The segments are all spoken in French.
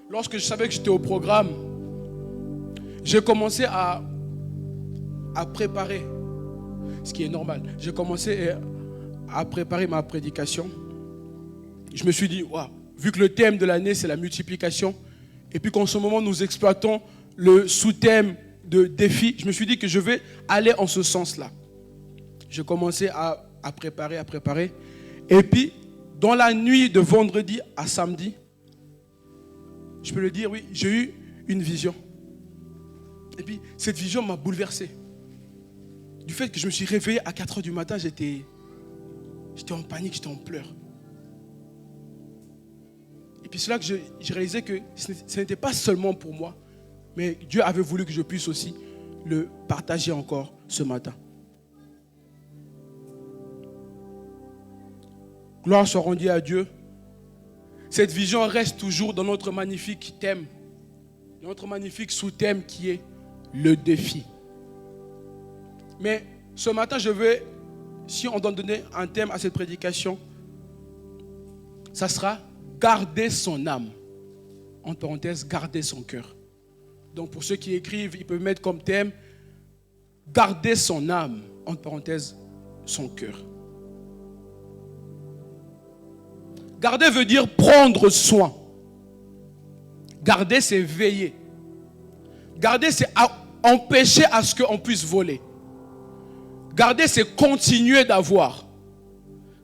lorsque je savais que j'étais au programme, j'ai commencé à préparer, ce qui est normal. J'ai commencé à préparer ma prédication. Je me suis dit, wow, vu que le thème de l'année, c'est la multiplication, et puis qu'en ce moment, nous exploitons le sous-thème de défi, je me suis dit que je vais aller en ce sens-là. J'ai commencé à préparer. Et puis, dans la nuit de vendredi à samedi, je peux le dire, oui, j'ai eu une vision. Et puis, cette vision m'a bouleversé. Du fait que je me suis réveillé à 4h du matin, j'étais en panique, j'étais en pleurs. Et puis c'est là que j'ai réalisé que ce n'était pas seulement pour moi, mais Dieu avait voulu que je puisse aussi le partager encore ce matin. Gloire soit rendue à Dieu. Cette vision reste toujours dans notre magnifique thème, notre magnifique sous-thème qui est le défi. Mais ce matin, si on doit donner un thème à cette prédication, ça sera garder son âme. Entre parenthèses, garder son cœur. Donc pour ceux qui écrivent, ils peuvent mettre comme thème garder son âme. Entre parenthèses, son cœur. Garder veut dire prendre soin. Garder, c'est veiller. Garder, c'est empêcher à ce qu'on puisse voler. Garder, c'est continuer d'avoir.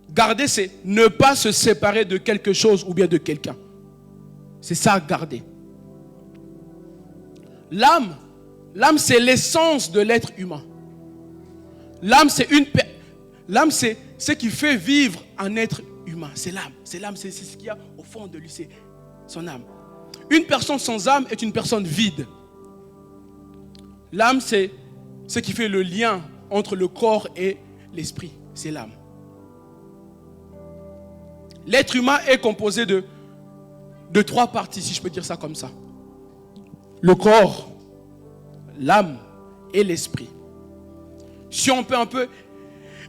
Garder, c'est ne pas se séparer de quelque chose ou bien de quelqu'un. C'est ça, garder. L'âme, c'est l'essence de l'être humain. L'âme, c'est ce qui fait vivre un être humain. C'est l'âme, c'est ce qu'il y a au fond de lui, c'est son âme. Une personne sans âme est une personne vide. L'âme, c'est ce qui fait le lien entre le corps et l'esprit. C'est l'âme. L'être humain est composé de 3 parties, si je peux dire ça comme ça. Le corps, l'âme et l'esprit. Si on peut un peu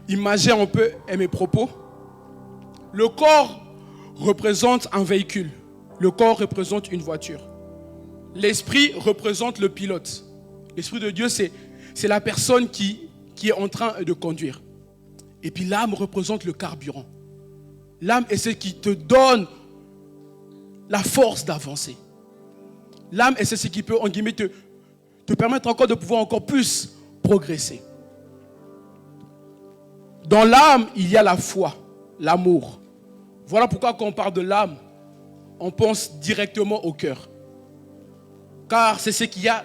imaginer un peu mes propos, le corps représente un véhicule. Le corps représente une voiture. L'esprit représente le pilote. L'Esprit de Dieu, c'est la personne qui est en train de conduire. Et puis l'âme représente le carburant. L'âme est ce qui te donne la force d'avancer. L'âme est ce qui peut, en guillemets, te permettre encore de pouvoir encore plus progresser. Dans l'âme, il y a la foi, l'amour. Voilà pourquoi quand on parle de l'âme, on pense directement au cœur. Car c'est ce qu'il y a,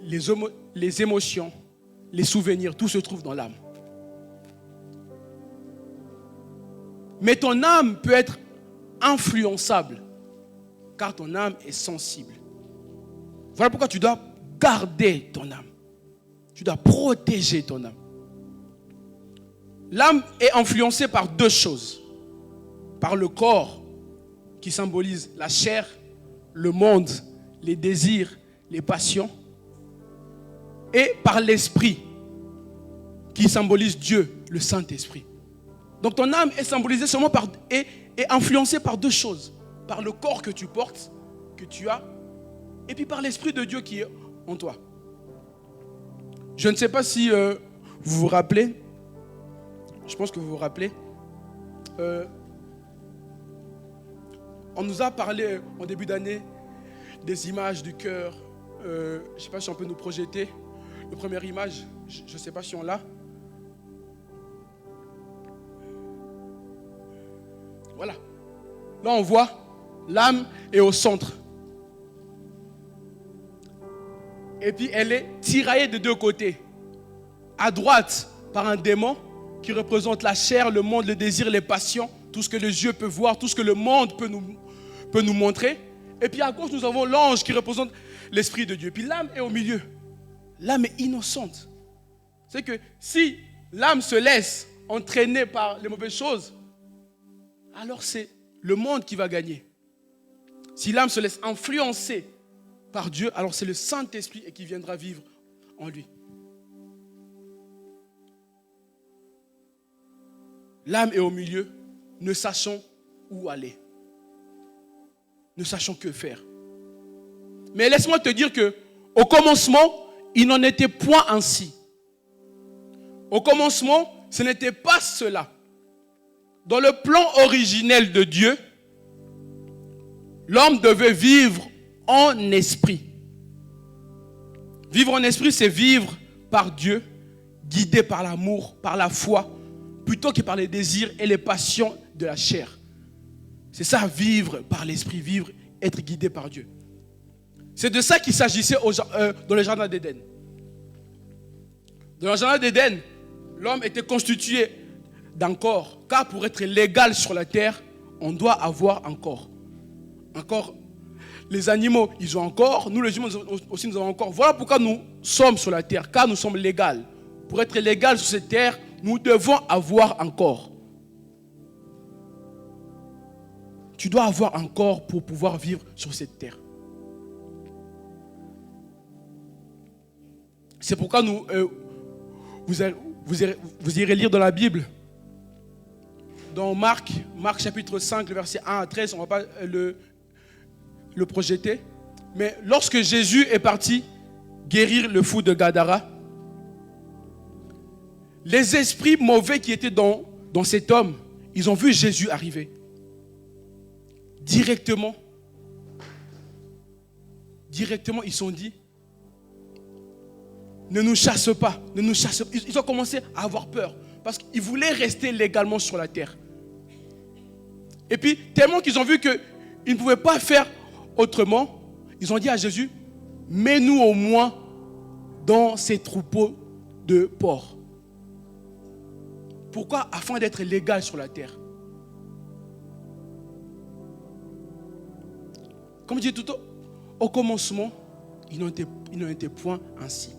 les émotions, les souvenirs, tout se trouve dans l'âme. Mais ton âme peut être influençable, car ton âme est sensible. Voilà pourquoi tu dois garder ton âme. Tu dois protéger ton âme. L'âme est influencée par 2 choses. Par le corps, qui symbolise la chair, le monde, les désirs, les passions. Et par l'esprit, qui symbolise Dieu, le Saint-Esprit. Donc ton âme est symbolisée seulement est influencée par 2 choses. Par le corps que tu portes, que tu as, et puis par l'Esprit de Dieu qui est en toi. Je ne sais pas si vous vous rappelez, je pense que vous vous rappelez, on nous a parlé en début d'année des images du cœur. Je ne sais pas si on peut nous projeter. La première image, je ne sais pas si on l'a. Voilà. Là, on voit l'âme est au centre. Et puis, elle est tiraillée de 2 côtés. À droite, par un démon qui représente la chair, le monde, le désir, les passions, tout ce que les yeux peuvent voir, tout ce que le monde peut nous montrer. Et puis, à gauche, nous avons l'ange qui représente l'Esprit de Dieu. Puis, l'âme est au milieu. L'âme est innocente. C'est que si l'âme se laisse entraîner par les mauvaises choses, alors c'est le monde qui va gagner. Si l'âme se laisse influencer par Dieu, alors c'est le Saint-Esprit qui viendra vivre en lui. L'âme est au milieu, ne sachant où aller. ne sachant que faire. Mais laisse-moi te dire que au commencement, il n'en était point ainsi. Au commencement, ce n'était pas cela. Dans le plan originel de Dieu, l'homme devait vivre en esprit. Vivre en esprit, c'est vivre par Dieu, guidé par l'amour, par la foi, plutôt que par les désirs et les passions de la chair. C'est ça, vivre par l'esprit, vivre, être guidé par Dieu. C'est de ça qu'il s'agissait dans le jardin d'Éden. Dans le jardin d'Éden, l'homme était constitué d'un corps. Car pour être légal sur la terre, on doit avoir un corps. Un corps. Les animaux, ils ont un corps. Nous, les humains aussi, nous avons un corps. Voilà pourquoi nous sommes sur la terre. Car nous sommes légaux. Pour être légal sur cette terre, nous devons avoir un corps. Tu dois avoir un corps pour pouvoir vivre sur cette terre. C'est pourquoi vous irez lire dans la Bible, dans Marc chapitre 5, le verset 1 à 13, on ne va pas le projeter. Mais lorsque Jésus est parti guérir le fou de Gadara, les esprits mauvais qui étaient dans cet homme, ils ont vu Jésus arriver. Directement, ils se sont dit, ne nous chasse pas, ne nous chasse pas. Ils ont commencé à avoir peur parce qu'ils voulaient rester légalement sur la terre. Et puis, tellement qu'ils ont vu qu'ils ne pouvaient pas faire autrement, ils ont dit à Jésus, mets-nous au moins dans ces troupeaux de porcs. Pourquoi? Afin d'être légal sur la terre. Comme je dis tout au commencement, il n'en était point ainsi.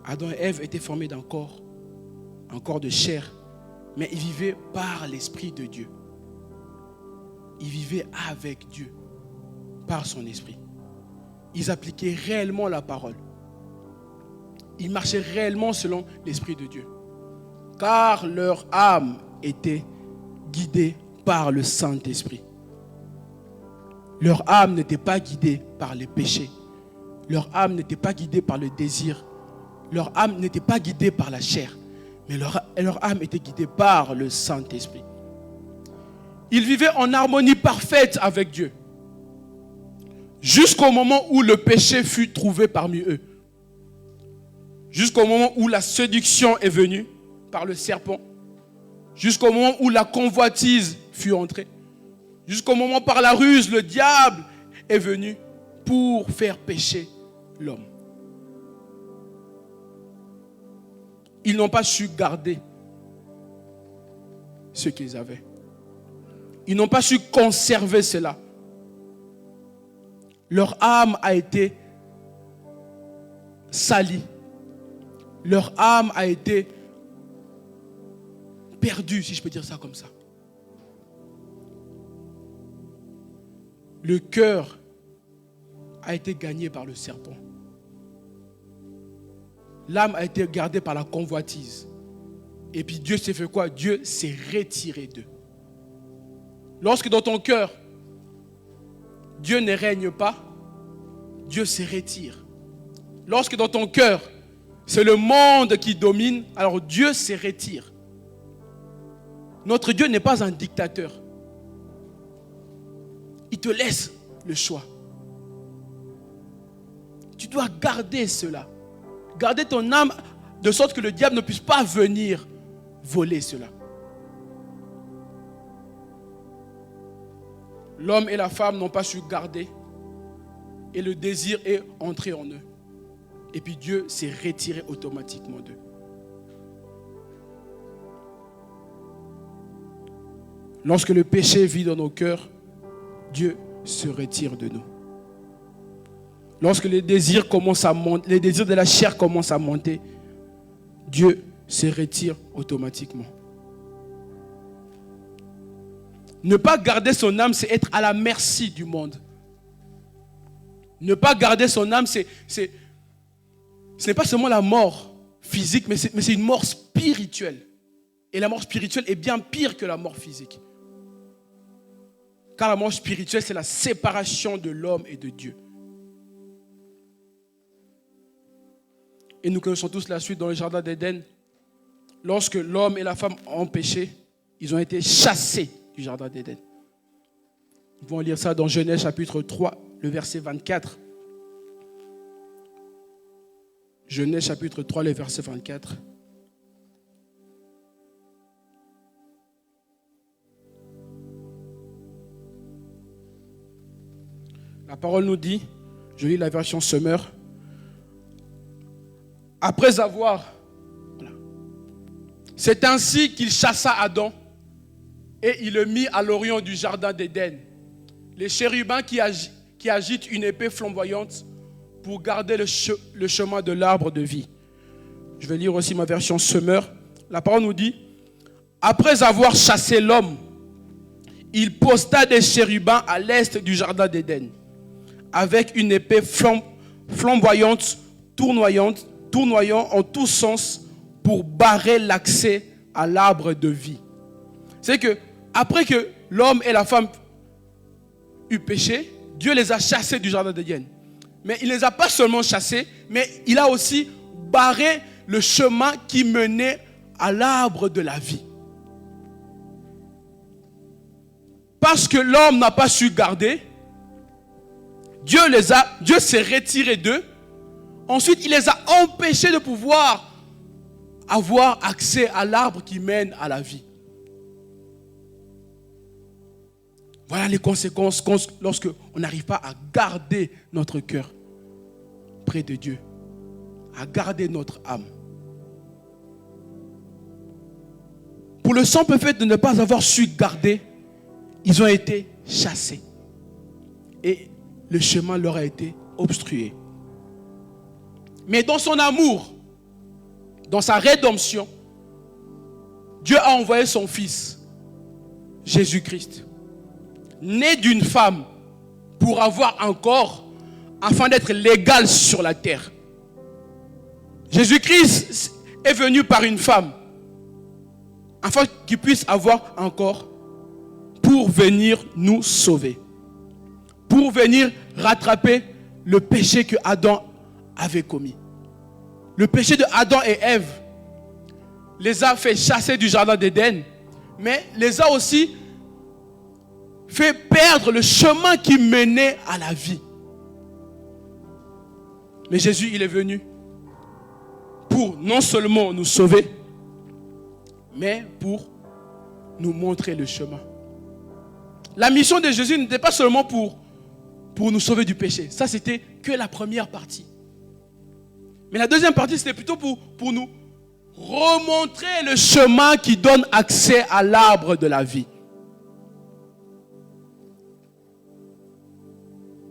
Adam et Ève étaient formés d'un corps, un corps de chair, mais ils vivaient par l'Esprit de Dieu. Ils vivaient avec Dieu, par son Esprit. Ils appliquaient réellement la parole. Ils marchaient réellement selon l'Esprit de Dieu. Car leur âme était guidée par le Saint-Esprit. Leur âme n'était pas guidée par les péchés. Leur âme n'était pas guidée par le désir. Leur âme n'était pas guidée par la chair, mais leur âme était guidée par le Saint-Esprit. Ils vivaient en harmonie parfaite avec Dieu, jusqu'au moment où le péché fut trouvé parmi eux, jusqu'au moment où la séduction est venue par le serpent, jusqu'au moment où la convoitise fut entrée, jusqu'au moment par la ruse, le diable est venu pour faire pécher l'homme. Ils n'ont pas su garder ce qu'ils avaient. Ils n'ont pas su conserver cela. Leur âme a été salie. Leur âme a été perdue, si je peux dire ça comme ça. Le cœur a été gagné par le serpent. L'âme a été gardée par la convoitise. Et puis Dieu s'est fait quoi? Dieu s'est retiré d'eux. Lorsque dans ton cœur, Dieu ne règne pas, Dieu se retire. Lorsque dans ton cœur, c'est le monde qui domine, alors Dieu se retire. Notre Dieu n'est pas un dictateur. Il te laisse le choix. Tu dois garder cela. Garder ton âme de sorte que le diable ne puisse pas venir voler cela. L'homme et la femme n'ont pas su garder et le désir est entré en eux. Et puis Dieu s'est retiré automatiquement d'eux. Lorsque le péché vit dans nos cœurs, Dieu se retire de nous. Lorsque les désirs commencent à monter, les désirs de la chair commencent à monter, Dieu se retire automatiquement. Ne pas garder son âme, c'est être à la merci du monde. Ne pas garder son âme, ce n'est pas seulement la mort physique, mais c'est une mort spirituelle. Et la mort spirituelle est bien pire que la mort physique. Car la mort spirituelle, c'est la séparation de l'homme et de Dieu. Et nous connaissons tous la suite dans le jardin d'Éden. Lorsque l'homme et la femme ont péché, ils ont été chassés du jardin d'Éden. Nous pouvons lire ça dans Genèse chapitre 3, le verset 24. Genèse chapitre 3, le verset 24. La parole nous dit, je lis la version Semeur, après avoir, c'est ainsi qu'il chassa Adam et il le mit à l'orient du jardin d'Éden. Les chérubins qui agitent une épée flamboyante pour garder le chemin de l'arbre de vie. Je vais lire aussi ma version Semeur. La parole nous dit, après avoir chassé l'homme, il posta des chérubins à l'est du jardin d'Éden, avec une épée flamboyante, tournoyant en tous sens pour barrer l'accès à l'arbre de vie. C'est que après que l'homme et la femme eurent péché, Dieu les a chassés du jardin d'Éden. Mais il ne les a pas seulement chassés, mais il a aussi barré le chemin qui menait à l'arbre de la vie. Parce que l'homme n'a pas su garder, Dieu s'est retiré d'eux. Ensuite, il les a empêchés de pouvoir avoir accès à l'arbre qui mène à la vie. Voilà les conséquences lorsque on n'arrive pas à garder notre cœur près de Dieu, à garder notre âme. Pour le simple fait de ne pas avoir su garder, ils ont été chassés. Et le chemin leur a été obstrué. Mais dans son amour, dans sa rédemption, Dieu a envoyé son Fils, Jésus-Christ, né d'une femme pour avoir un corps afin d'être légal sur la terre. Jésus-Christ est venu par une femme afin qu'il puisse avoir un corps pour venir nous sauver, pour venir rattraper le péché que Adam avait commis. Le péché de Adam et Ève les a fait chasser du jardin d'Éden, mais les a aussi fait perdre le chemin qui menait à la vie. Mais Jésus, il est venu pour non seulement nous sauver, mais pour nous montrer le chemin. La mission de Jésus n'était pas seulement pour nous sauver du péché. Ça, c'était que la première partie. Mais la deuxième partie, c'était plutôt pour nous remontrer le chemin qui donne accès à l'arbre de la vie.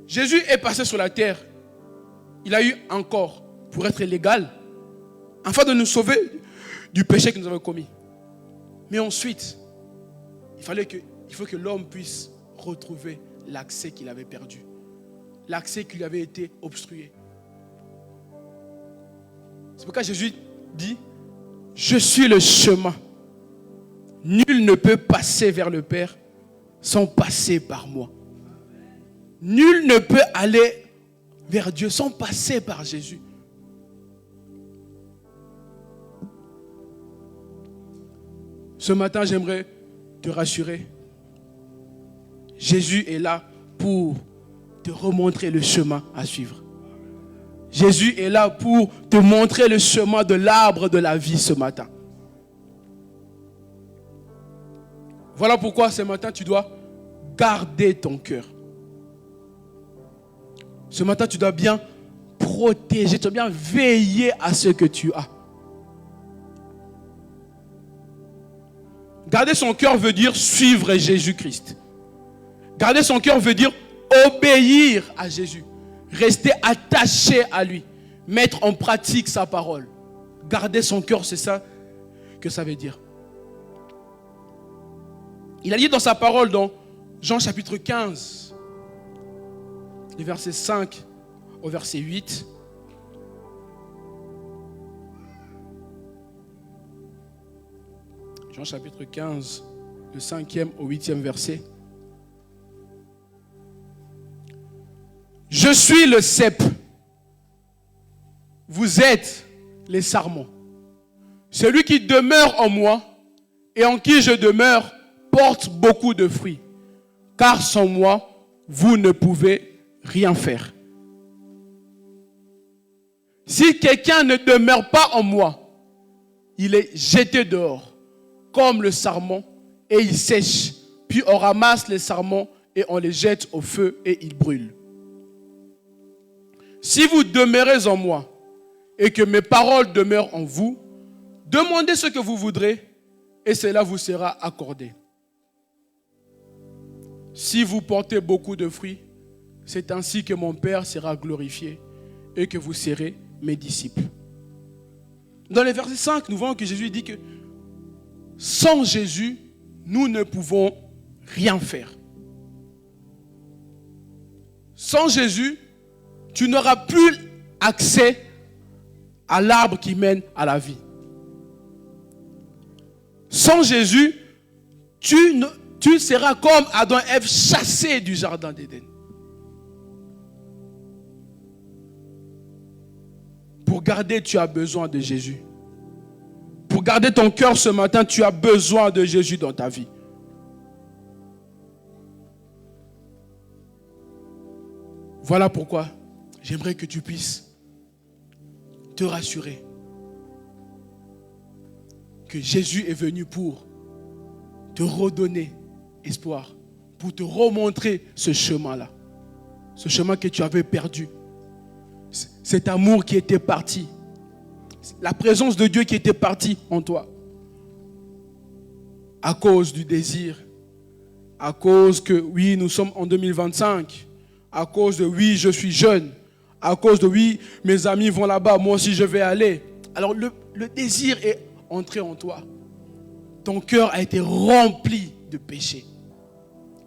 Jésus est passé sur la terre. Il a eu un corps pour être légal, afin de nous sauver du péché que nous avons commis. Mais ensuite, il faut que l'homme puisse retrouver l'accès qu'il avait perdu, l'accès qui lui avait été obstrué. C'est pourquoi Jésus dit, je suis le chemin. Nul ne peut passer vers le Père sans passer par moi. Nul ne peut aller vers Dieu sans passer par Jésus. Ce matin, j'aimerais te rassurer. Jésus est là pour te remontrer le chemin à suivre. Jésus est là pour te montrer le chemin de l'arbre de la vie ce matin. Voilà pourquoi ce matin, tu dois garder ton cœur. Ce matin, tu dois bien protéger, tu dois bien veiller à ce que tu as. Garder son cœur veut dire suivre Jésus-Christ. Garder son cœur veut dire obéir à Jésus. Rester attaché à lui. Mettre en pratique sa parole. Garder son cœur, c'est ça que ça veut dire. Il a dit dans sa parole dans Jean chapitre 15, les versets 5 au verset 8. Jean chapitre 15, le 5e au 8e verset. Je suis le cep. Vous êtes les sarments. Celui qui demeure en moi et en qui je demeure porte beaucoup de fruits. Car sans moi, vous ne pouvez rien faire. Si quelqu'un ne demeure pas en moi, il est jeté dehors, comme le sarment, et il sèche. Puis on ramasse les sarments et on les jette au feu et ils brûlent. Si vous demeurez en moi et que mes paroles demeurent en vous, demandez ce que vous voudrez et cela vous sera accordé. Si vous portez beaucoup de fruits, c'est ainsi que mon Père sera glorifié et que vous serez mes disciples. Dans le verset 5, nous voyons que Jésus dit que sans Jésus, nous ne pouvons rien faire. Sans Jésus, tu n'auras plus accès à l'arbre qui mène à la vie. Sans Jésus, tu seras comme Adam et Ève chassés du jardin d'Éden. Pour garder, tu as besoin de Jésus. Pour garder ton cœur ce matin, tu as besoin de Jésus dans ta vie. Voilà pourquoi j'aimerais que tu puisses te rassurer que Jésus est venu pour te redonner espoir, pour te remontrer ce chemin-là, ce chemin que tu avais perdu, cet amour qui était parti, la présence de Dieu qui était partie en toi, à cause du désir, à cause que oui, nous sommes en 2025, à cause de oui, je suis jeune, à cause de oui, mes amis vont là-bas, moi aussi je vais aller. Alors le désir est entré en toi. Ton cœur a été rempli de péché.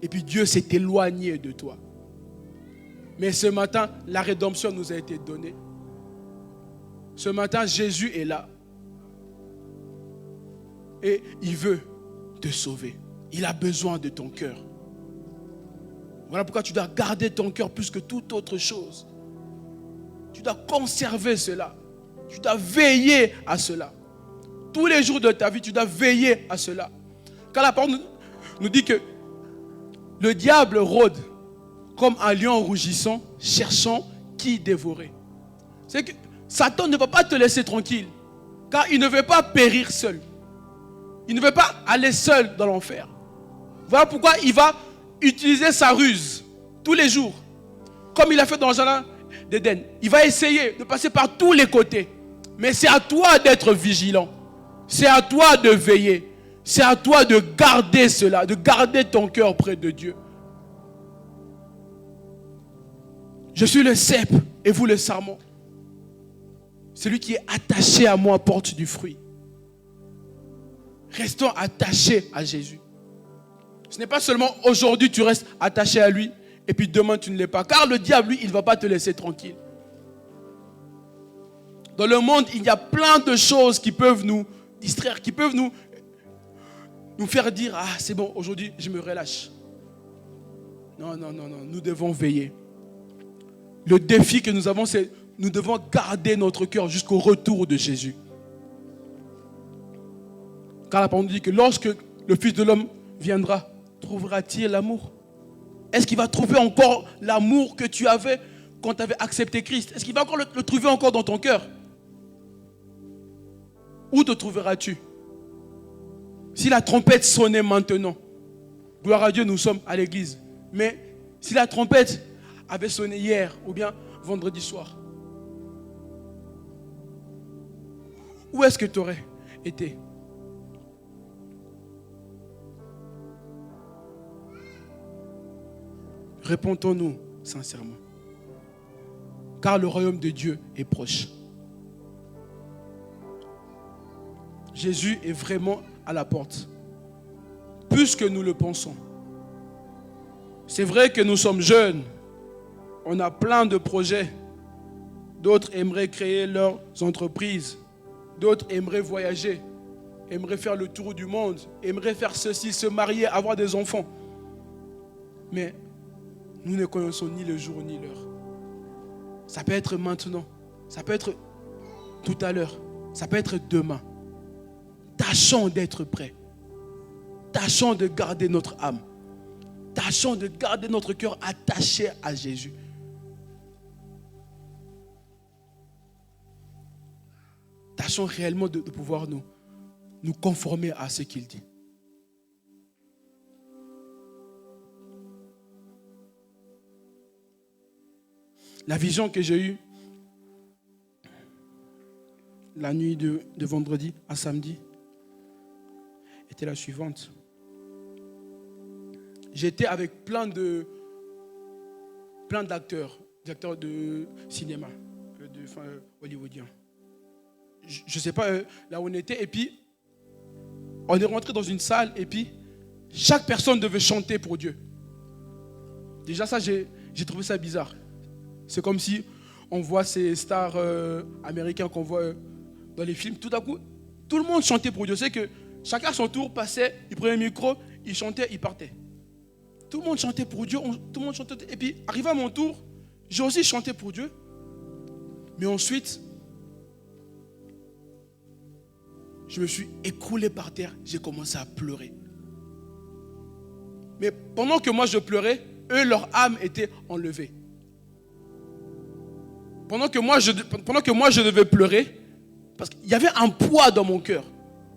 Et puis Dieu s'est éloigné de toi. Mais ce matin, la rédemption nous a été donnée. Ce matin, Jésus est là. Et il veut te sauver. Il a besoin de ton cœur. Voilà pourquoi tu dois garder ton cœur plus que toute autre chose. Tu dois conserver cela. Tu dois veiller à cela. Tous les jours de ta vie, tu dois veiller à cela. Quand la parole nous dit que le diable rôde comme un lion rougissant, cherchant qui dévorer. C'est que Satan ne va pas te laisser tranquille, car il ne veut pas périr seul. Il ne veut pas aller seul dans l'enfer. Voilà pourquoi il va utiliser sa ruse tous les jours, comme il a fait dans le jardin d'Éden. Il va essayer de passer par tous les côtés. Mais c'est à toi d'être vigilant. C'est à toi de veiller. C'est à toi de garder cela, de garder ton cœur près de Dieu. Je suis le cep et vous le sarment. Celui qui est attaché à moi porte du fruit. Restons attachés à Jésus. Ce n'est pas seulement aujourd'hui tu restes attaché à lui et puis demain tu ne l'es pas. Car le diable, lui, il ne va pas te laisser tranquille. Dans le monde, il y a plein de choses qui peuvent nous distraire, qui peuvent nous faire dire « Ah, c'est bon, aujourd'hui, je me relâche. » Non, nous devons veiller. Le défi que nous avons, c'est nous devons garder notre cœur jusqu'au retour de Jésus. Car la parole nous dit que lorsque le Fils de l'homme viendra, trouvera-t-il l'amour? Est-ce qu'il va trouver encore l'amour que tu avais quand tu avais accepté Christ? Est-ce qu'il va encore le trouver encore dans ton cœur? Où te trouveras-tu? Si la trompette sonnait maintenant, gloire à Dieu, nous sommes à l'église. Mais si la trompette avait sonné hier ou bien vendredi soir, où est-ce que tu aurais été? Répondons-nous sincèrement. Car le royaume de Dieu est proche. Jésus est vraiment à la porte. Plus que nous le pensons. C'est vrai que nous sommes jeunes. On a plein de projets. D'autres aimeraient créer leurs entreprises. D'autres aimeraient voyager. Aimeraient faire le tour du monde. Aimeraient faire ceci, se marier, avoir des enfants. Mais nous ne connaissons ni le jour ni l'heure. Ça peut être maintenant. Ça peut être tout à l'heure. Ça peut être demain. Tâchons d'être prêts. Tâchons de garder notre âme. Tâchons de garder notre cœur attaché à Jésus. Tâchons réellement de pouvoir nous conformer à ce qu'il dit. La vision que j'ai eue la nuit de vendredi à samedi était la suivante. J'étais avec plein d'acteurs, des acteurs de cinéma, hollywoodien. Je ne sais pas là où on était. Et puis, on est rentré dans une salle et puis, chaque personne devait chanter pour Dieu. Déjà ça, j'ai trouvé ça bizarre. C'est comme si on voit ces stars américains qu'on voit dans les films. Tout à coup, tout le monde chantait pour Dieu. C'est que chacun à son tour passait, il prenait le micro, il chantait, il partait. Tout le monde chantait pour Dieu, tout le monde chantait. Et puis, arrivé à mon tour, j'ai aussi chanté pour Dieu. Mais ensuite, je me suis écroulé par terre, j'ai commencé à pleurer. Mais pendant que moi je pleurais, eux, leur âme était enlevée. Pendant que moi je devais pleurer, parce qu'il y avait un poids dans mon cœur.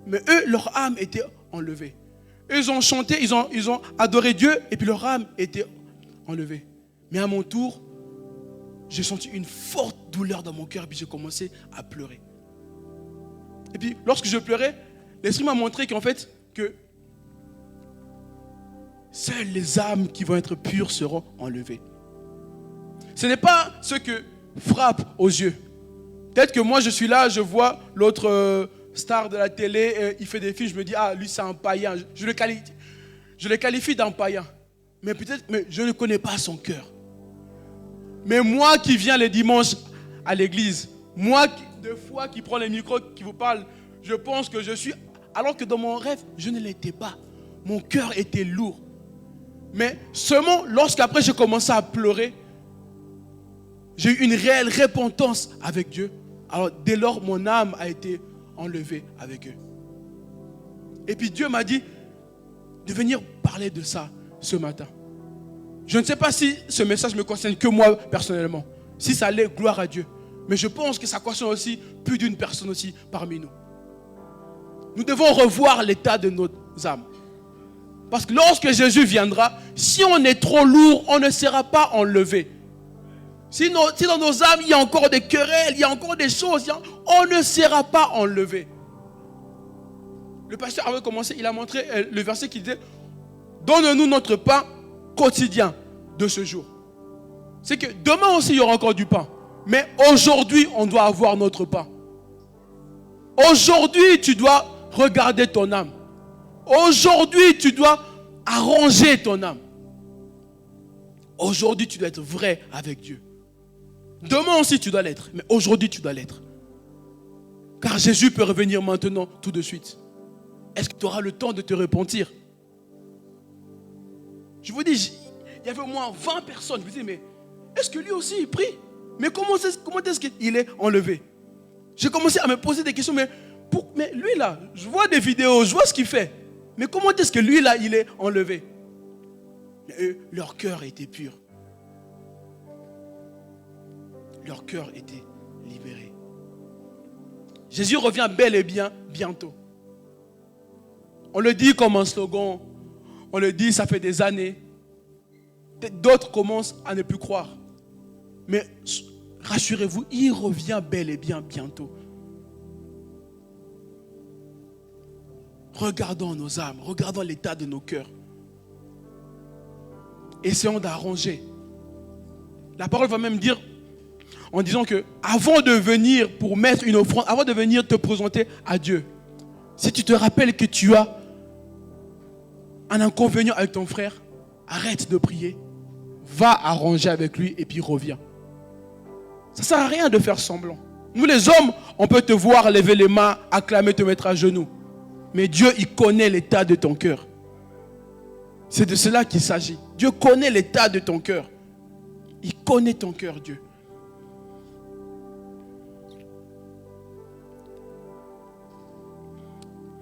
Mais eux, leur âme était enlevée. Eux, ils ont chanté, ils ont adoré Dieu, et puis leur âme était enlevée. Mais à mon tour, j'ai senti une forte douleur dans mon cœur, et puis j'ai commencé à pleurer. Et puis, lorsque je pleurais, l'Esprit m'a montré qu'en fait, que seules les âmes qui vont être pures seront enlevées. Ce n'est pas ce que frappe aux yeux. Peut-être que moi, je suis là, je vois l'autre star de la télé, il fait des films, je me dis, ah, lui, c'est un païen. Je le qualifie d'un païen. Mais peut-être, mais je ne connais pas son cœur. Mais moi qui viens les dimanches à l'église, moi, des fois, qui prend les micros, qui vous parle, je pense que je suis... Alors que dans mon rêve, je ne l'étais pas. Mon cœur était lourd. Mais seulement lorsqu'après j'ai commencé à pleurer, j'ai eu une réelle repentance avec Dieu. Alors dès lors, mon âme a été enlevée avec eux. Et puis Dieu m'a dit de venir parler de ça ce matin. Je ne sais pas si ce message me concerne que moi personnellement. Si ça allait, gloire à Dieu. Mais je pense que ça concerne aussi plus d'une personne aussi parmi nous. Nous devons revoir l'état de nos âmes. Parce que lorsque Jésus viendra, si on est trop lourd, on ne sera pas enlevé. Si dans nos âmes, il y a encore des querelles, il y a encore des choses, on ne sera pas enlevé. Le pasteur avait commencé, il a montré le verset qui disait « Donne-nous notre pain quotidien de ce jour. » C'est que demain aussi, il y aura encore du pain. Mais aujourd'hui, on doit avoir notre pain. Aujourd'hui, tu dois regarder ton âme. Aujourd'hui, tu dois arranger ton âme. Aujourd'hui, tu dois être vrai avec Dieu. Demain aussi, tu dois l'être. Mais aujourd'hui, tu dois l'être. Car Jésus peut revenir maintenant, tout de suite. Est-ce que tu auras le temps de te repentir? Je vous dis, il y avait au moins 20 personnes. Je me dis, mais est-ce que lui aussi, il prie? Mais comment est-ce qu'il est enlevé? J'ai commencé à me poser des questions. Mais lui là, je vois des vidéos, je vois ce qu'il fait. Mais comment est-ce que lui là, il est enlevé? Mais eux, leur cœur était pur. Leur cœur était libéré. Jésus revient bel et bien bientôt. On le dit comme un slogan. On le dit, ça fait des années. D'autres commencent à ne plus croire. Mais rassurez-vous, il revient bel et bien bientôt. Regardons nos âmes, regardons l'état de nos cœurs. Essayons d'arranger. La parole va même dire, en disant que avant de venir pour mettre une offrande, avant de venir te présenter à Dieu, si tu te rappelles que tu as un inconvénient avec ton frère, arrête de prier, va arranger avec lui et puis reviens. Ça ne sert à rien de faire semblant. Nous les hommes, on peut te voir lever les mains, acclamer, te mettre à genoux. Mais Dieu, il connaît l'état de ton cœur. C'est de cela qu'il s'agit. Dieu connaît l'état de ton cœur. Il connaît ton cœur, Dieu.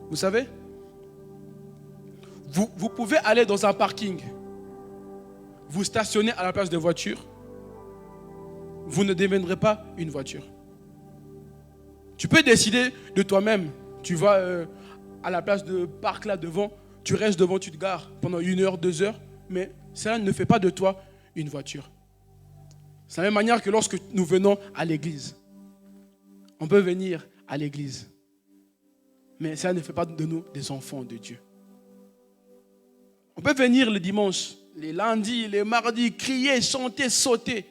Vous savez, vous pouvez aller dans un parking, vous stationner à la place de voiture, vous ne deviendrez pas une voiture. Tu peux décider de toi-même, tu vas à la place de parc là devant, tu restes devant, tu te gares pendant 1 heure, 2 heures, mais cela ne fait pas de toi une voiture. C'est la même manière que lorsque nous venons à l'église. On peut venir à l'église, mais cela ne fait pas de nous des enfants de Dieu. On peut venir le dimanche, les lundis, les mardis, crier, chanter, sauter,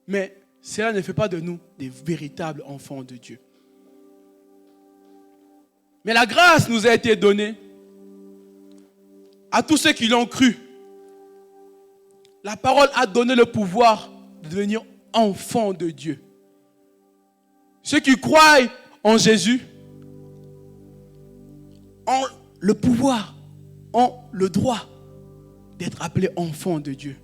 mais cela ne fait pas de nous des véritables enfants de Dieu. Mais la grâce nous a été donnée à tous ceux qui l'ont cru. La parole a donné le pouvoir de devenir enfants de Dieu. Ceux qui croient en Jésus ont le pouvoir, ont le droit d'être appelés enfants de Dieu.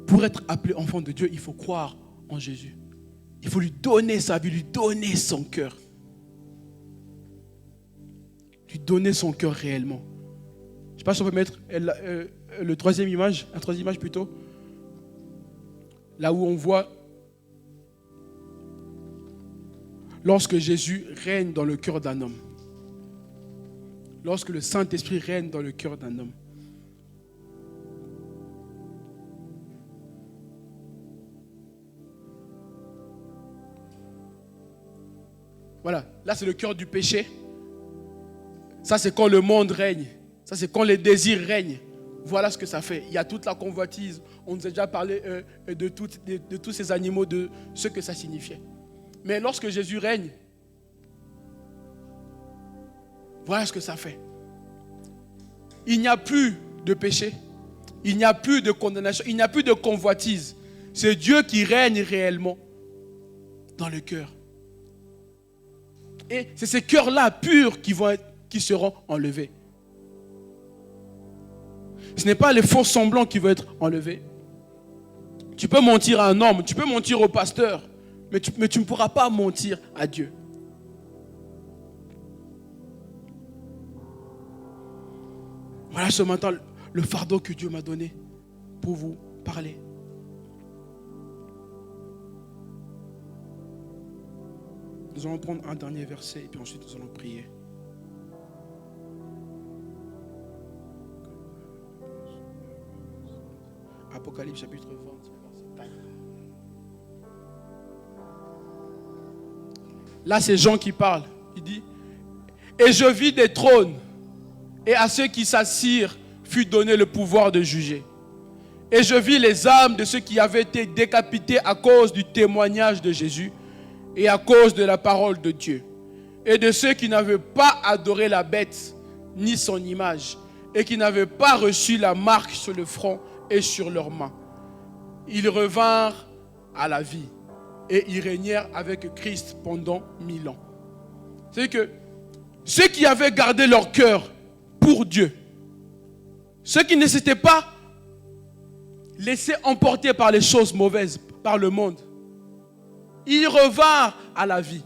Pour être appelé enfant de Dieu, il faut croire en Jésus. Il faut lui donner sa vie, lui donner son cœur. Lui donner son cœur réellement. Je ne sais pas si on peut mettre la troisième image plutôt. Là où on voit lorsque Jésus règne dans le cœur d'un homme. Lorsque le Saint-Esprit règne dans le cœur d'un homme. Voilà, là c'est le cœur du péché. Ça c'est quand le monde règne. Ça c'est quand les désirs règnent. Voilà ce que ça fait. Il y a toute la convoitise. On nous a déjà parlé de tous ces animaux, de ce que ça signifiait. Mais lorsque Jésus règne, voilà ce que ça fait. Il n'y a plus de péché. Il n'y a plus de condamnation. Il n'y a plus de convoitise. C'est Dieu qui règne réellement dans le cœur. Et c'est ces cœurs-là purs qui seront enlevés. Ce n'est pas les faux semblants qui vont être enlevés. Tu peux mentir à un homme, tu peux mentir au pasteur, mais tu ne pourras pas mentir à Dieu. Voilà ce matin le fardeau que Dieu m'a donné pour vous parler. Nous allons prendre un dernier verset et puis ensuite nous allons prier. Apocalypse chapitre 20. Là, c'est Jean qui parle. Il dit, et je vis des trônes, et à ceux qui s'assirent fut donné le pouvoir de juger. Et je vis les âmes de ceux qui avaient été décapités à cause du témoignage de Jésus et à cause de la parole de Dieu. Et de ceux qui n'avaient pas adoré la bête ni son image et qui n'avaient pas reçu la marque sur le front et sur leurs mains. Ils revinrent à la vie et ils régnèrent avec Christ pendant 1000 ans. C'est que ceux qui avaient gardé leur cœur pour Dieu, ceux qui ne s'étaient pas laissés emporter par les choses mauvaises, par le monde, ils revinrent à la vie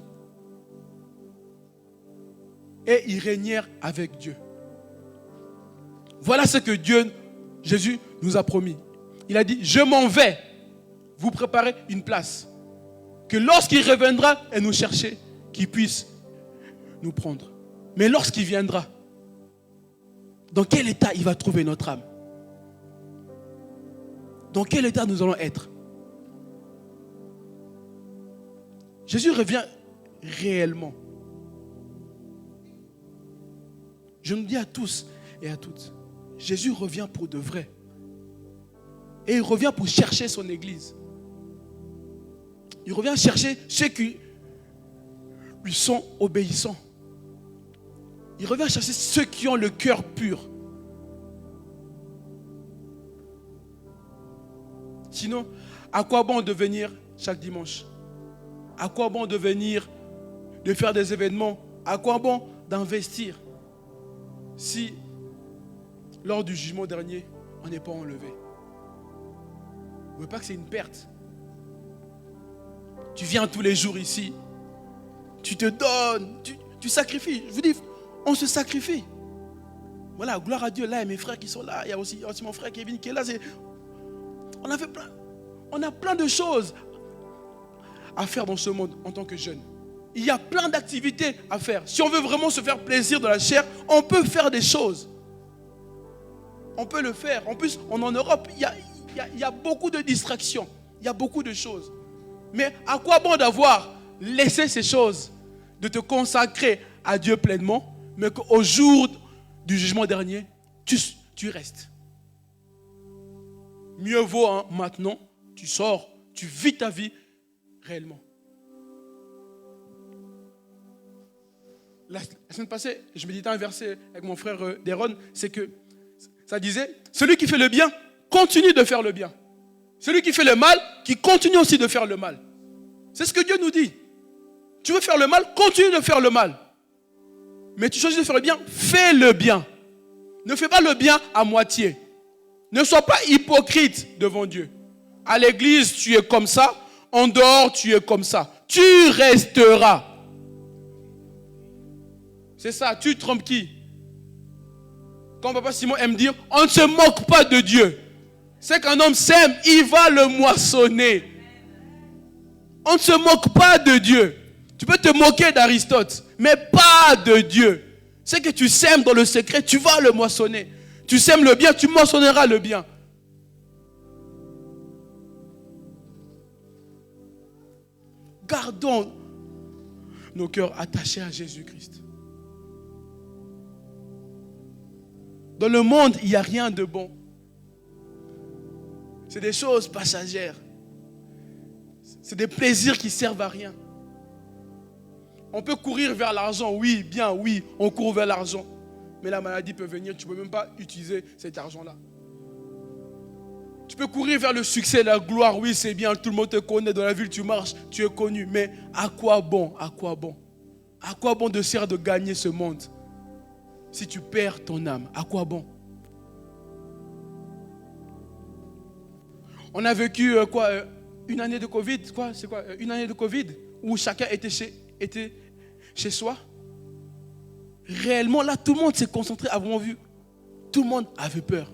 et ils régnèrent avec Dieu. Voilà ce que Jésus nous a promis. Il a dit, je m'en vais vous préparer une place, que lorsqu'il reviendra et nous chercher, qu'il puisse nous prendre. Mais lorsqu'il viendra, dans quel état il va trouver notre âme? Dans quel état nous allons être? Jésus revient réellement. Je nous dis à tous et à toutes, Jésus revient pour de vrai. Et il revient pour chercher son église. Il revient chercher ceux qui lui sont obéissants. Il revient chercher ceux qui ont le cœur pur. Sinon, à quoi bon de venir chaque dimanche? À quoi bon de venir, de faire des événements? À quoi bon d'investir si, lors du jugement dernier, on n'est pas enlevé? Vous ne voyez pas que c'est une perte? Tu viens tous les jours ici, tu te donnes, tu sacrifies. Je vous dis, on se sacrifie. Voilà, gloire à Dieu. Là, il y a mes frères qui sont là. Il y a aussi mon frère Kevin qui est là. On a plein de choses à faire dans ce monde en tant que jeunes. Il y a plein d'activités à faire. Si on veut vraiment se faire plaisir de la chair, on peut faire des choses. On peut le faire. En plus, en Europe, il y a beaucoup de distractions. Il y a beaucoup de choses. Mais à quoi bon d'avoir laissé ces choses, de te consacrer à Dieu pleinement, mais qu'au jour du jugement dernier, tu restes. Mieux vaut maintenant, tu sors, tu vis ta vie réellement. La semaine passée, je méditais un verset avec mon frère Deron, c'est que ça disait, celui qui fait le bien, continue de faire le bien. Celui qui fait le mal, qui continue aussi de faire le mal. C'est ce que Dieu nous dit. Tu veux faire le mal, continue de faire le mal. Mais tu choisis de faire le bien, fais le bien. Ne fais pas le bien à moitié. Ne sois pas hypocrite devant Dieu. À l'église, tu es comme ça. En dehors, tu es comme ça. Tu resteras. C'est ça, tu trompes qui? Quand Papa Simon aime dire, on ne se moque pas de Dieu. C'est qu'un homme sème, il va le moissonner. On ne se moque pas de Dieu. Tu peux te moquer d'Aristote, mais pas de Dieu. C'est que tu sèmes dans le secret, tu vas le moissonner. Tu sèmes le bien, tu moissonneras le bien. Gardons nos cœurs attachés à Jésus-Christ. Dans le monde, il n'y a rien de bon. C'est des choses passagères. C'est des plaisirs qui ne servent à rien. On peut courir vers l'argent, oui, bien, oui, on court vers l'argent. Mais la maladie peut venir, tu ne peux même pas utiliser cet argent-là. Tu peux courir vers le succès, la gloire, oui, c'est bien, tout le monde te connaît, dans la ville tu marches, tu es connu. Mais à quoi bon? À quoi bon? À quoi bon de sert de gagner ce monde? Si tu perds ton âme, à quoi bon? On a vécu une année de Covid, une année de Covid où chacun était chez soi. Réellement, là, tout le monde s'est concentré, a vraiment vu. Tout le monde avait peur.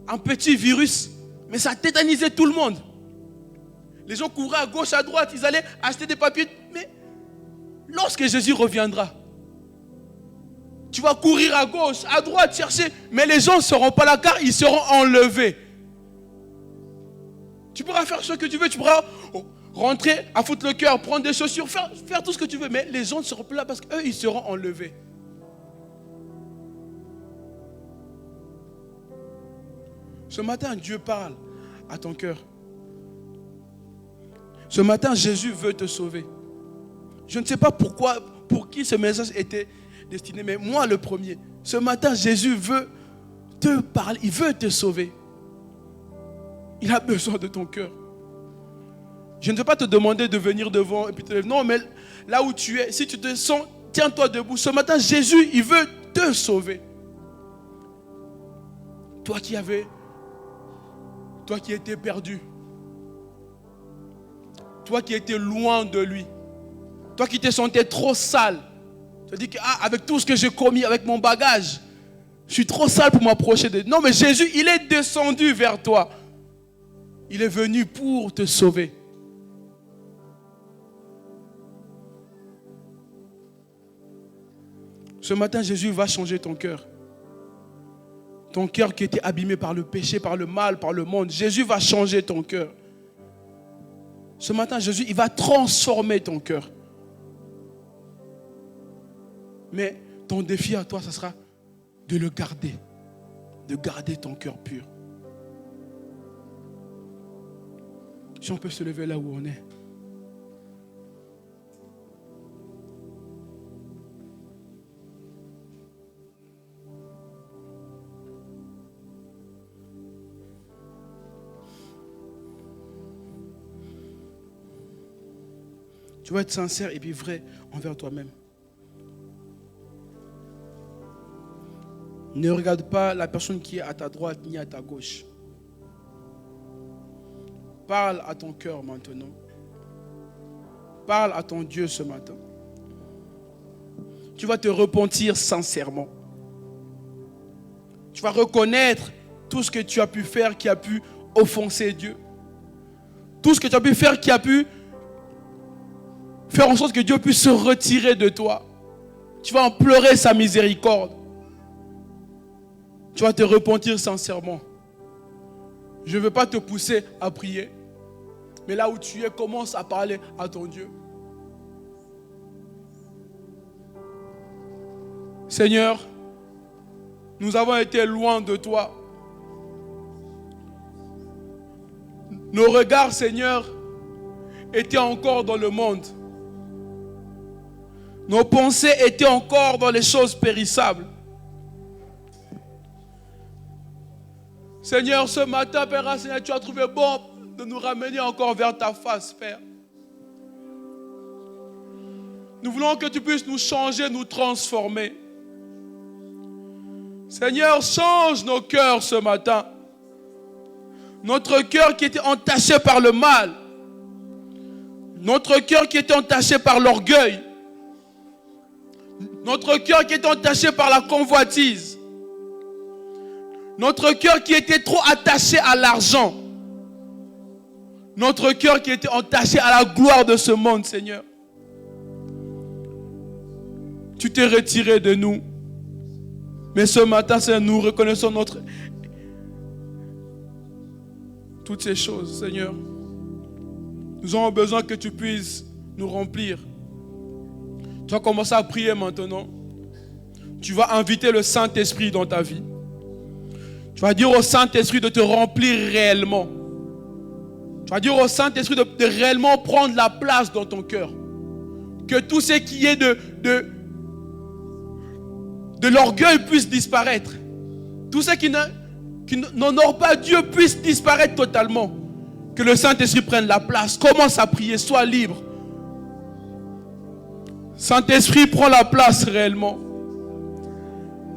Un petit virus, mais ça tétanisait tout le monde. Les gens couraient à gauche, à droite, ils allaient acheter des papiers. Mais lorsque Jésus reviendra, tu vas courir à gauche, à droite, chercher. Mais les gens ne seront pas là car ils seront enlevés. Tu pourras faire ce que tu veux, tu pourras rentrer à foutre le cœur, prendre des chaussures, faire tout ce que tu veux. Mais les gens ne seront plus là parce qu'eux, ils seront enlevés. Ce matin, Dieu parle à ton cœur. Ce matin, Jésus veut te sauver. Je ne sais pas pour qui ce message était destiné, mais moi le premier. Ce matin, Jésus veut te parler, il veut te sauver. Il a besoin de ton cœur. Je ne vais pas te demander de venir devant et puis te lever. Non, mais là où tu es, si tu te sens, tiens-toi debout. Ce matin, Jésus, il veut te sauver. Toi qui étais perdu. Toi qui étais loin de lui. Toi qui te sentais trop sale. Tu te dis que avec tout ce que j'ai commis, avec mon bagage, je suis trop sale pour m'approcher de lui. Non, mais Jésus, il est descendu vers toi. Il est venu pour te sauver. Ce matin, Jésus va changer ton cœur. Ton cœur qui était abîmé par le péché, par le mal, par le monde. Jésus va changer ton cœur. Ce matin, Jésus, il va transformer ton cœur. Mais ton défi à toi, ce sera de le garder. De garder ton cœur pur. Si on peut se lever là où on est. Tu vas être sincère et puis vrai envers toi-même. Ne regarde pas la personne qui est à ta droite ni à ta gauche. Parle à ton cœur maintenant. Parle à ton Dieu ce matin. Tu vas te repentir sincèrement. Tu vas reconnaître tout ce que tu as pu faire qui a pu offenser Dieu. Tout ce que tu as pu faire qui a pu faire en sorte que Dieu puisse se retirer de toi. Tu vas en pleurer sa miséricorde. Tu vas te repentir sincèrement. Je ne veux pas te pousser à prier. Mais là où tu es, commence à parler à ton Dieu. Seigneur, nous avons été loin de toi. Nos regards, Seigneur, étaient encore dans le monde. Nos pensées étaient encore dans les choses périssables. Seigneur, ce matin, Père, Seigneur, tu as trouvé bon de nous ramener encore vers ta face, Père. Nous voulons que tu puisses nous changer, nous transformer. Seigneur, change nos cœurs ce matin. Notre cœur qui était entaché par le mal. Notre cœur qui était entaché par l'orgueil. Notre cœur qui était entaché par la convoitise. Notre cœur qui était trop attaché à l'argent. Notre cœur qui était entaché à la gloire de ce monde, Seigneur. Tu t'es retiré de nous. Mais ce matin, Seigneur, nous reconnaissons toutes ces choses, Seigneur. Nous avons besoin que tu puisses nous remplir. Tu vas commencer à prier maintenant. Tu vas inviter le Saint-Esprit dans ta vie. Tu vas dire au Saint-Esprit de te remplir réellement. Tu vas dire au Saint-Esprit de réellement prendre la place dans ton cœur. Que tout ce qui est de l'orgueil puisse disparaître. Tout ce qui n'honore pas Dieu puisse disparaître totalement. Que le Saint-Esprit prenne la place. Commence à prier, sois libre. Saint-Esprit, prends la place réellement.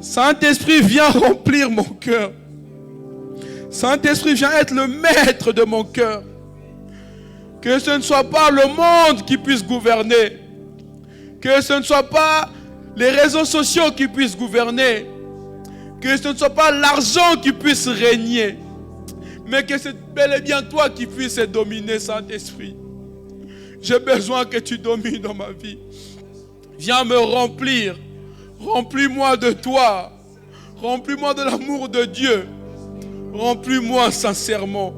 Saint-Esprit, viens remplir mon cœur. Saint-Esprit, viens être le maître de mon cœur. Que ce ne soit pas le monde qui puisse gouverner. Que ce ne soit pas les réseaux sociaux qui puissent gouverner. Que ce ne soit pas l'argent qui puisse régner. Mais que c'est bel et bien toi qui puisses dominer, Saint-Esprit. J'ai besoin que tu domines dans ma vie. Viens me remplir. Remplis-moi de toi. Remplis-moi de l'amour de Dieu. Remplis-moi sincèrement.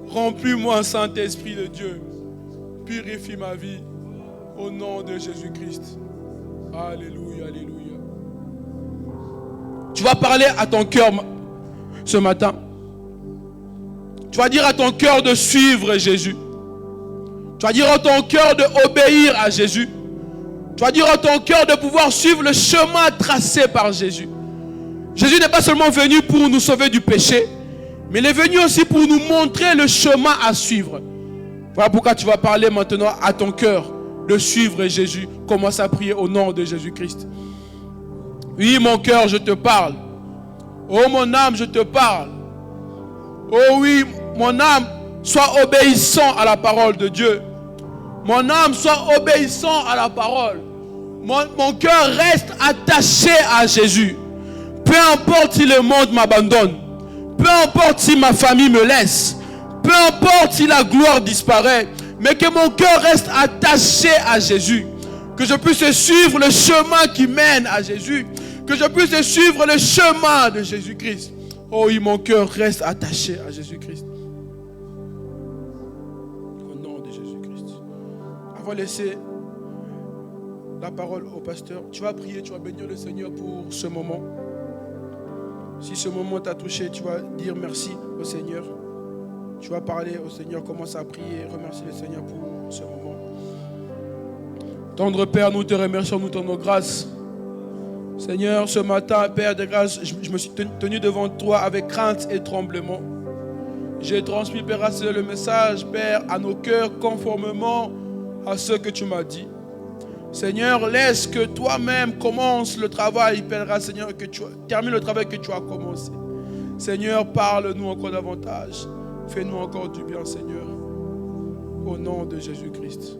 Remplis-moi, Saint-Esprit de Dieu. Purifie ma vie. Au nom de Jésus-Christ. Alléluia, alléluia. Tu vas parler à ton cœur ce matin. Tu vas dire à ton cœur de suivre Jésus. Tu vas dire à ton cœur d'obéir à Jésus. Tu vas dire à ton cœur de pouvoir suivre le chemin tracé par Jésus. Jésus n'est pas seulement venu pour nous sauver du péché, mais il est venu aussi pour nous montrer le chemin à suivre. Voilà pourquoi tu vas parler maintenant à ton cœur de suivre Jésus. Commence à prier au nom de Jésus-Christ. Oui, mon cœur, je te parle. Oh, mon âme, je te parle. Oh oui, mon âme, sois obéissant à la parole de Dieu. Mon âme, sois obéissant à la parole. Mon cœur reste attaché à Jésus. Peu importe si le monde m'abandonne. Peu importe si ma famille me laisse. Peu importe si la gloire disparaît. Mais que mon cœur reste attaché à Jésus. Que je puisse suivre le chemin qui mène à Jésus. Que je puisse suivre le chemin de Jésus-Christ. Oh oui, mon cœur reste attaché à Jésus-Christ. Au nom de Jésus-Christ. Avant de laisser la parole au pasteur, tu vas prier, tu vas bénir le Seigneur pour ce moment. Si ce moment t'a touché, tu vas dire merci au Seigneur. Tu vas parler au Seigneur, commence à prier, remercier le Seigneur pour ce moment. Tendre Père, nous te remercions, nous te rendons grâce. Seigneur, ce matin, Père de grâce, je me suis tenu devant toi avec crainte et tremblement. J'ai transmis, Père, le message, Père, à nos cœurs conformément à ce que tu m'as dit. Seigneur, laisse que toi-même commence le travail, Père, Seigneur, que tu termines le travail que tu as commencé. Seigneur, parle-nous encore davantage. Fais-nous encore du bien, Seigneur. Au nom de Jésus-Christ.